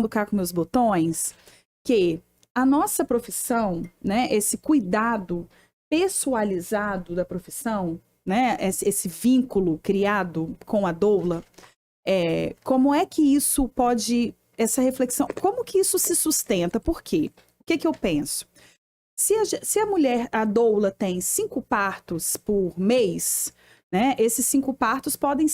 cá com meus botões, que a nossa profissão, né, esse cuidado pessoalizado da profissão, né, esse vínculo criado com a doula, como é que isso pode, essa reflexão, como que isso se sustenta? Por quê? O que que eu penso? Se a mulher, a doula, tem 5 partos por mês, né, esses 5 partos podem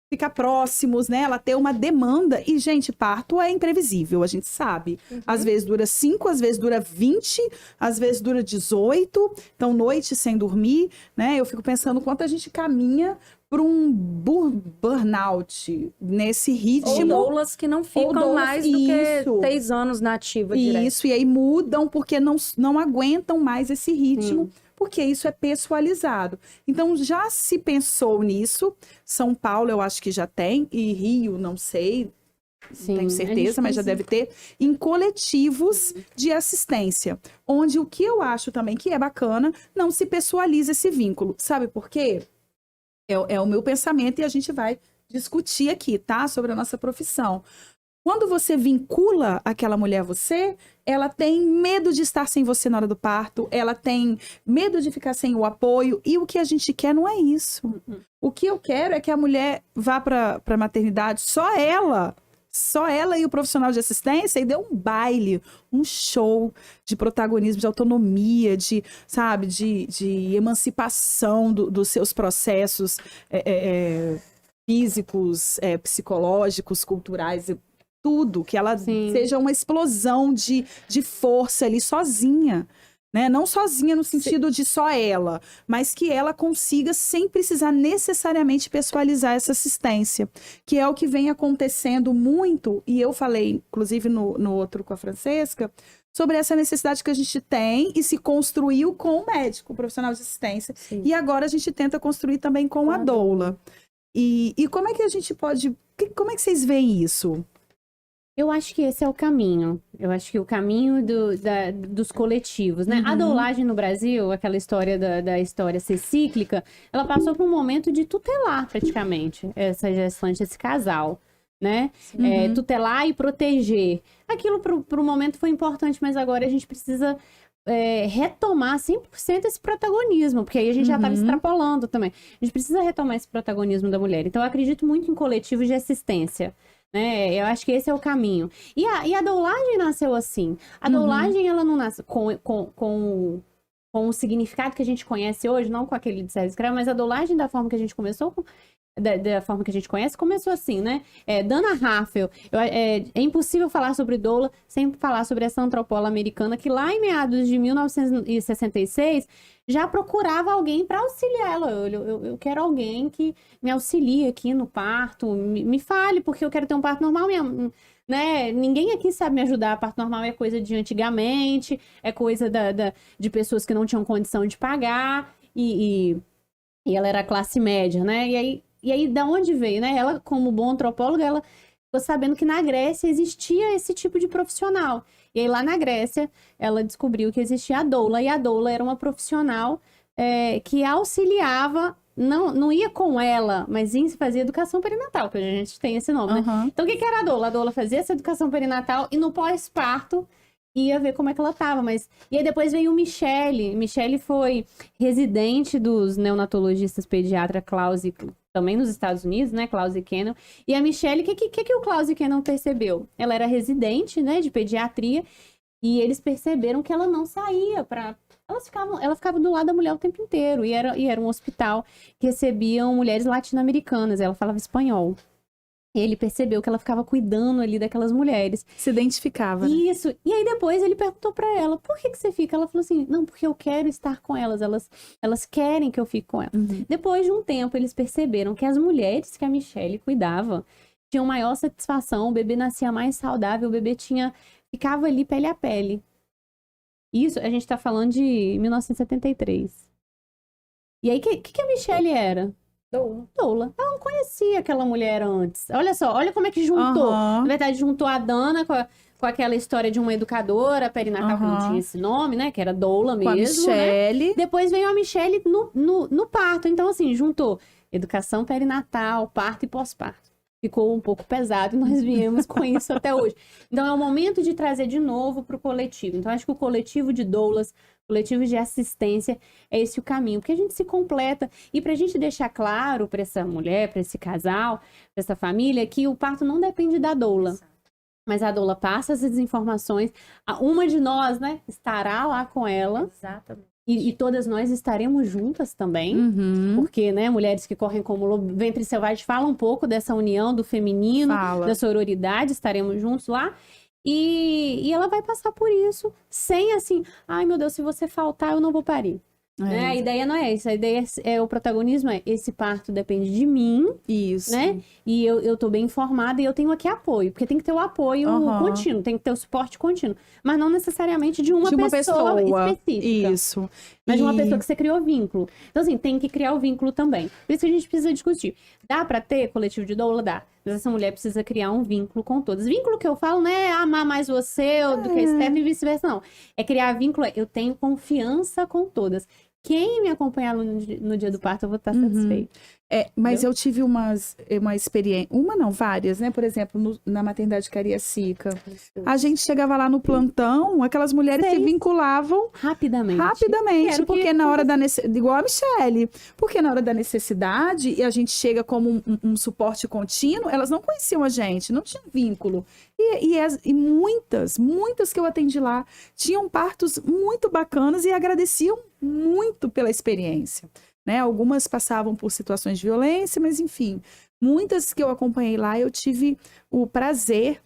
ficar próximos, né? Ela ter uma demanda. E, gente, parto é imprevisível, a gente sabe. Às vezes dura 5, às vezes dura 20, às vezes dura 18. Então, noite sem dormir, né? Eu fico pensando quanto a gente caminha para um burnout nesse ritmo. Ou doulas que não ficam mais do que 6 anos na ativa direto. Isso, e aí mudam porque não aguentam mais esse ritmo. Porque isso é pessoalizado. Então, já se pensou nisso. São Paulo, eu acho que já tem. E Rio, não sei. Não tenho certeza, mas já deve ter. Em coletivos de assistência. Onde o que eu acho também que é bacana, não se pessoaliza esse vínculo. Sabe por quê? É o meu pensamento e a gente vai discutir aqui, tá? Sobre a nossa profissão. Quando você vincula aquela mulher a você, ela tem medo de estar sem você na hora do parto, ela tem medo de ficar sem o apoio, e o que a gente quer não é isso. O que eu quero é que a mulher vá para a maternidade, só ela e o profissional de assistência, e dê um baile, um show de protagonismo, de autonomia, de emancipação dos seus processos físicos, psicológicos, culturais, tudo, que ela seja uma explosão de força ali sozinha, né? Não sozinha no sentido de só ela, mas que ela consiga sem precisar necessariamente pessoalizar essa assistência, que é o que vem acontecendo muito, e eu falei, inclusive no outro com a Francesca, sobre essa necessidade que a gente tem e se construiu com o médico, o profissional de assistência, e agora a gente tenta construir também com a doula. E como é que a gente pode... Como é que vocês veem isso? Eu acho que esse é o caminho. Eu acho que o caminho dos coletivos, né? A doulagem no Brasil, aquela história da história ser cíclica, ela passou por um momento de tutelar, praticamente, essa gestante, esse casal, né? Tutelar e proteger. Aquilo para o momento foi importante, mas agora a gente precisa retomar 100% esse protagonismo, porque aí a gente já estava extrapolando também. A gente precisa retomar esse protagonismo da mulher. Então, eu acredito muito em coletivos de assistência. Eu acho que esse é o caminho. E a doulagem nasceu assim. A doulagem, ela não nasce com o significado que a gente conhece hoje, não com aquele de César Escravo, mas a doulagem da forma que a gente começou, da forma que a gente conhece, começou assim, né? Dana Haffel, é impossível falar sobre doula sem falar sobre essa antropóloga americana que lá em meados de 1966 já procurava alguém para auxiliar ela. Eu quero alguém que me auxilie aqui no parto, me fale, porque eu quero ter um parto normal. Né? Ninguém aqui sabe me ajudar. Parto normal é coisa de antigamente, é coisa de pessoas que não tinham condição de pagar, e ela era classe média, né? E aí, da onde veio, né? Ela, como boa antropóloga, ela ficou sabendo que na Grécia existia esse tipo de profissional. E aí, lá na Grécia, ela descobriu que existia a doula. E a doula era uma profissional que auxiliava, não ia com ela, mas fazia educação perinatal, que a gente tem esse nome, né? Então, o que era a doula? A doula fazia essa educação perinatal e no pós-parto ia ver como é que ela tava, E aí depois veio o Michele. Michele foi residente dos neonatologistas pediatra Klaus, também nos Estados Unidos, né? Klaus e Cannon. E a Michele, o que o Klaus e Cannon percebeu? Ela era residente, né, de pediatria, e eles perceberam que ela não saía ela ficava do lado da mulher o tempo inteiro, e era um hospital que recebiam mulheres latino-americanas, ela falava espanhol. Ele percebeu que ela ficava cuidando ali daquelas mulheres. Se identificava, né? Isso. E aí depois ele perguntou pra ela, por que você fica? Ela falou assim, não, porque eu quero estar com elas. Elas querem que eu fique com elas. Depois de um tempo, eles perceberam que as mulheres que a Michele cuidava tinham maior satisfação, o bebê nascia mais saudável, o bebê ficava ali pele a pele. Isso, a gente tá falando de 1973. E aí, o que a Michele era? Doula. Ela não conhecia aquela mulher antes. Olha só, olha como é que juntou. Na verdade, juntou a Dana com aquela história de uma educadora perinatal que não tinha esse nome, né? Que era doula mesmo. Com a Michele. Né? Depois veio a Michele no parto. Então, assim, juntou educação perinatal, parto e pós-parto. ficou um pouco pesado e nós viemos com isso até hoje. Então, é o momento de trazer de novo para o coletivo. Então, acho que o coletivo de doulas, coletivo de assistência, é esse o caminho, porque a gente se completa. E para a gente deixar claro para essa mulher, para esse casal, para essa família, que o parto não depende da doula. Mas a doula passa essas informações, uma de nós, né, estará lá com ela. Exatamente. E todas nós estaremos juntas também, porque, né, mulheres que correm como lobo, ventre selvagem, fala um pouco dessa união do feminino, da sororidade, estaremos juntos lá. E ela vai passar por isso, sem assim, ai meu Deus, se você faltar, eu não vou parir. Né? A ideia não é essa, a ideia o protagonismo esse parto depende de mim, isso, né? E eu tô bem informada e eu tenho aqui apoio, porque tem que ter o apoio contínuo, tem que ter o suporte contínuo, mas não necessariamente de uma pessoa específica. Isso. Mas de uma pessoa que você criou vínculo. Então, assim, tem que criar o vínculo também. Por isso que a gente precisa discutir. Dá pra ter coletivo de doula? Dá. Mas essa mulher precisa criar um vínculo com todas. Vínculo que eu falo não é amar mais você do que a Steph e vice-versa, não. É criar vínculo, eu tenho confiança com todas. Quem me acompanhar no dia do parto, eu vou estar satisfeita. Mas eu tive uma experiência, várias, né? Por exemplo, na maternidade Cariacica. A gente chegava lá no plantão, aquelas mulheres se vinculavam rapidamente. Porque na hora da necessidade, igual a Michele, porque na hora da necessidade, e a gente chega como um suporte contínuo, elas não conheciam a gente, não tinha vínculo. E muitas que eu atendi lá, tinham partos muito bacanas e agradeciam muito pela experiência. Né? Algumas passavam por situações de violência, mas enfim, muitas que eu acompanhei lá, eu tive o prazer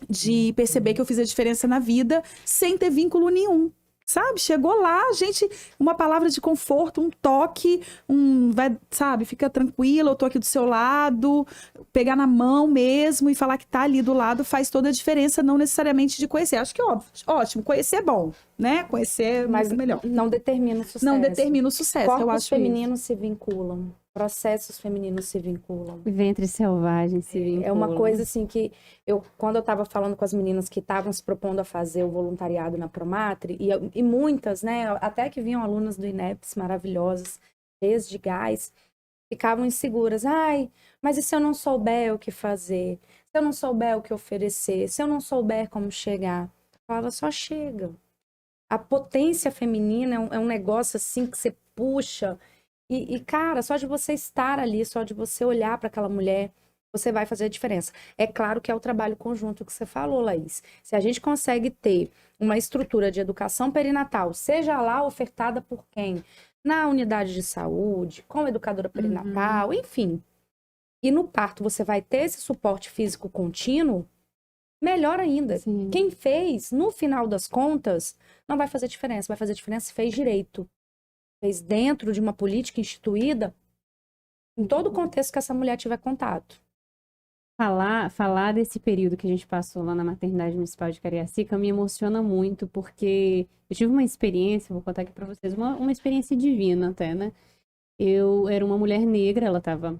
de perceber que eu fiz a diferença na vida sem ter vínculo nenhum. Sabe? Chegou lá, a gente, uma palavra de conforto, um toque, fica tranquila, eu tô aqui do seu lado, pegar na mão mesmo e falar que tá ali do lado faz toda a diferença, não necessariamente de conhecer. Acho que ótimo, conhecer é bom, né? Conhecer é muito melhor. Não determina o sucesso. Não determina o sucesso, Corpos eu acho femininos se vinculam. Processos femininos se vinculam. Ventre selvagem se vincula. É uma coisa assim que quando eu estava falando com as meninas que estavam se propondo a fazer o voluntariado na Promatre, e muitas, né, até que vinham alunas do INEPS maravilhosas, cheias de gás, ficavam inseguras. Ai, mas e se eu não souber o que fazer? Se eu não souber o que oferecer? Se eu não souber como chegar? Eu falava, só chega. A potência feminina é um negócio assim que você puxa. E, cara, só de você estar ali, só de você olhar para aquela mulher, você vai fazer a diferença. É claro que é o trabalho conjunto que você falou, Laís. Se a gente consegue ter uma estrutura de educação perinatal, seja lá ofertada por quem? Na unidade de saúde, como educadora perinatal, enfim. E no parto você vai ter esse suporte físico contínuo, melhor ainda. Sim. Quem fez, no final das contas, não vai fazer diferença. Vai fazer diferença se fez direito. Fez dentro de uma política instituída, em todo o contexto que essa mulher tiver contato. Falar desse período que a gente passou lá na Maternidade Municipal de Cariacica me emociona muito, porque eu tive uma experiência, vou contar aqui pra vocês, uma experiência divina até, né? Eu era uma mulher negra, ela tava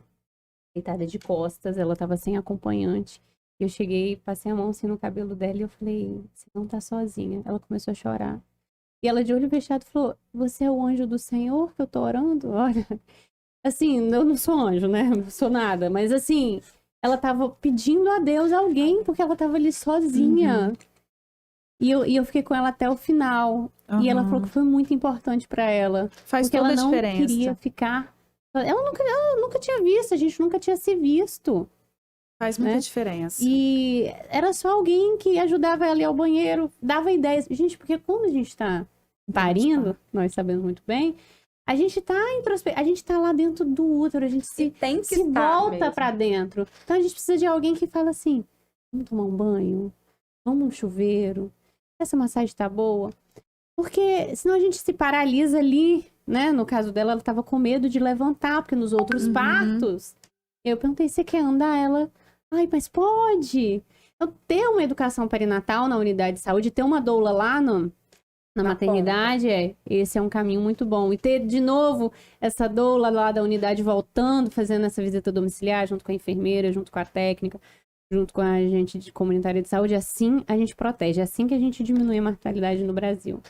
deitada de costas, ela tava sem acompanhante. Eu cheguei, passei a mão assim no cabelo dela e eu falei, você não tá sozinha. Ela começou a chorar. E ela de olho fechado falou, você é o anjo do Senhor que eu tô orando? Olha, assim, eu não sou anjo, né? Não sou nada, mas assim, ela tava pedindo a Deus alguém porque ela tava ali sozinha. E eu fiquei com ela até o final. E ela falou que foi muito importante pra ela. Faz porque toda ela a não diferença. queria ficar... Ela nunca tinha visto, a gente nunca tinha se visto. Faz muita diferença. E era só alguém que ajudava ela a ir ao banheiro, dava ideias. Gente, porque quando a gente tá parindo, nós sabemos muito bem, a gente tá a gente tá lá dentro do útero, a gente se volta pra dentro. Então a gente precisa de alguém que fala assim, vamos tomar um banho, vamos no chuveiro, essa massagem tá boa. Porque senão a gente se paralisa ali, né? No caso dela, ela tava com medo de levantar, porque nos outros partos, eu perguntei, você quer andar? Ela... Ai, mas pode! Então, ter uma educação perinatal na unidade de saúde, ter uma doula lá na maternidade, esse é um caminho muito bom. E ter, de novo, essa doula lá da unidade voltando, fazendo essa visita domiciliar, junto com a enfermeira, junto com a técnica, junto com a gente de comunitária de saúde, assim a gente protege, assim que a gente diminui a mortalidade no Brasil.